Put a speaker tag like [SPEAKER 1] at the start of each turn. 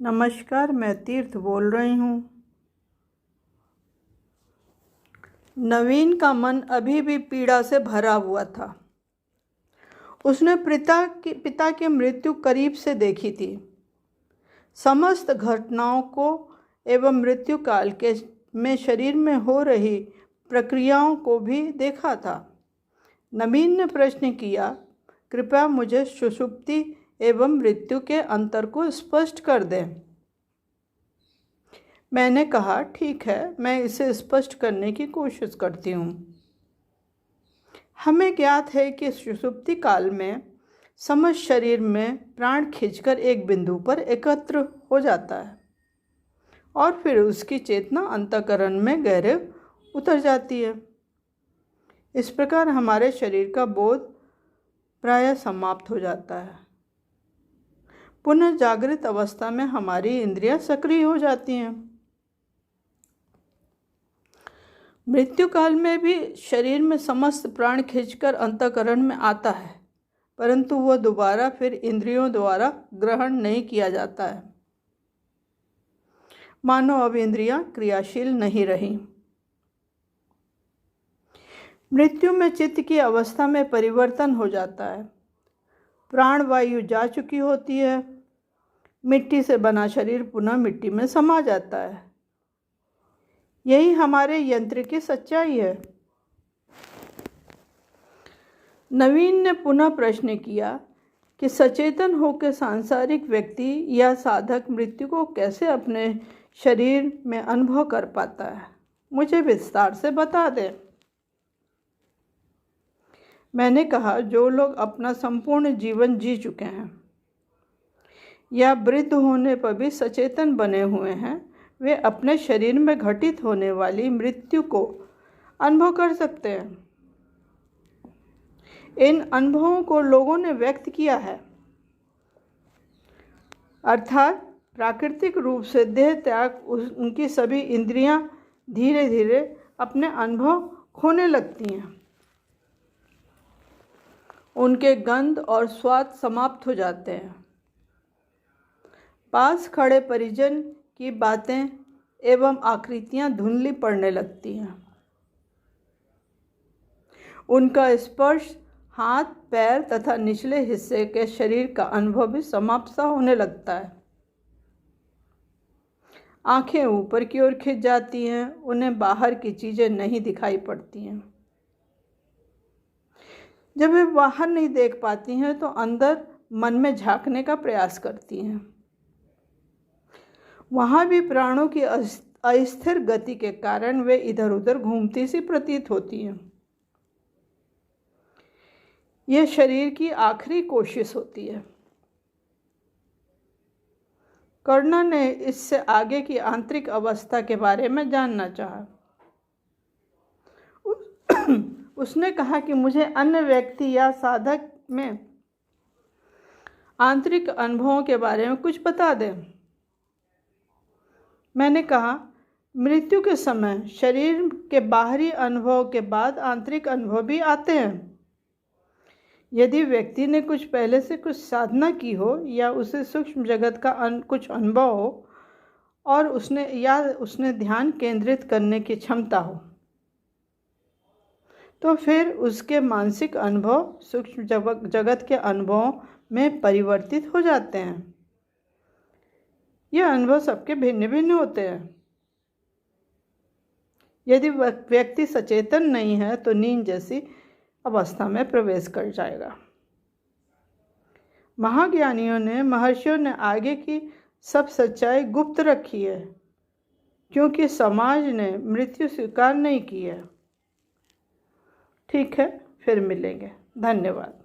[SPEAKER 1] नमस्कार, मैं तीर्थ बोल रही हूँ। नवीन का मन अभी भी पीड़ा से भरा हुआ था। उसने पिता की मृत्यु करीब से देखी थी। समस्त घटनाओं को एवं मृत्यु काल के में शरीर में हो रही प्रक्रियाओं को भी देखा था। नवीन ने प्रश्न किया, कृपया मुझे सुषुप्ति एवं मृत्यु के अंतर को स्पष्ट कर दें। मैंने कहा, ठीक है, मैं इसे स्पष्ट करने की कोशिश करती हूँ। हमें ज्ञात है कि सुषुप्ति काल में समस्त शरीर में प्राण खींचकर एक बिंदु पर एकत्र हो जाता है और फिर उसकी चेतना अंतःकरण में गहरे उतर जाती है। इस प्रकार हमारे शरीर का बोध प्रायः समाप्त हो जाता है। पुनः जागृत अवस्था में हमारी इंद्रियां सक्रिय हो जाती हैं। मृत्यु काल में भी शरीर में समस्त प्राण खींचकर अंतःकरण में आता है, परंतु वह दोबारा फिर इंद्रियों द्वारा ग्रहण नहीं किया जाता है। मानो अब इंद्रियां क्रियाशील नहीं रही। मृत्यु में चित्त की अवस्था में परिवर्तन हो जाता है। प्राण वायु जा चुकी होती है। मिट्टी से बना शरीर पुनः मिट्टी में समा जाता है। यही हमारे यंत्र की सच्चाई है। नवीन ने पुनः प्रश्न किया कि सचेतन होकर सांसारिक व्यक्ति या साधक मृत्यु को कैसे अपने शरीर में अनुभव कर पाता है। मुझे विस्तार से बता दें। मैंने कहा, जो लोग अपना संपूर्ण जीवन जी चुके हैं या वृद्ध होने पर भी सचेतन बने हुए हैं, वे अपने शरीर में घटित होने वाली मृत्यु को अनुभव कर सकते हैं। इन अनुभवों को लोगों ने व्यक्त किया है, अर्थात प्राकृतिक रूप से देह त्याग उनकी सभी इंद्रियां धीरे धीरे अपने अनुभव खोने लगती हैं। उनके गंध और स्वाद समाप्त हो जाते हैं। पास खड़े परिजन की बातें एवं आकृतियां धुंधली पड़ने लगती हैं। उनका स्पर्श, हाथ, पैर तथा निचले हिस्से के शरीर का अनुभव भी समाप्त सा होने लगता है। आंखें ऊपर की ओर खिंच जाती हैं। उन्हें बाहर की चीजें नहीं दिखाई पड़ती हैं। जब वे बाहर नहीं देख पाती हैं तो अंदर मन में झांकने का प्रयास करती हैं। वहाँ भी प्राणों की अस्थिर गति के कारण वे इधर उधर घूमती सी प्रतीत होती हैं। यह शरीर की आखिरी कोशिश होती है। करुणा ने इससे आगे की आंतरिक अवस्था के बारे में जानना चाहा। उसने कहा कि मुझे अन्य व्यक्ति या साधक में आंतरिक अनुभवों के बारे में कुछ बता दें। मैंने कहा, मृत्यु के समय शरीर के बाहरी अनुभव के बाद आंतरिक अनुभव भी आते हैं। यदि व्यक्ति ने पहले से कुछ साधना की हो या उसे सूक्ष्म जगत का कुछ अनुभव हो और उसने ध्यान केंद्रित करने की क्षमता हो, तो फिर उसके मानसिक अनुभव सूक्ष्म जगत के अनुभवों में परिवर्तित हो जाते हैं। यह अनुभव सबके भिन्न भिन्न होते हैं। यदि व्यक्ति सचेतन नहीं है तो नींद जैसी अवस्था में प्रवेश कर जाएगा। महाज्ञानियों ने, महर्षियों ने आगे की सब सच्चाई गुप्त रखी है, क्योंकि समाज ने मृत्यु स्वीकार नहीं की है। ठीक है, फिर मिलेंगे। धन्यवाद।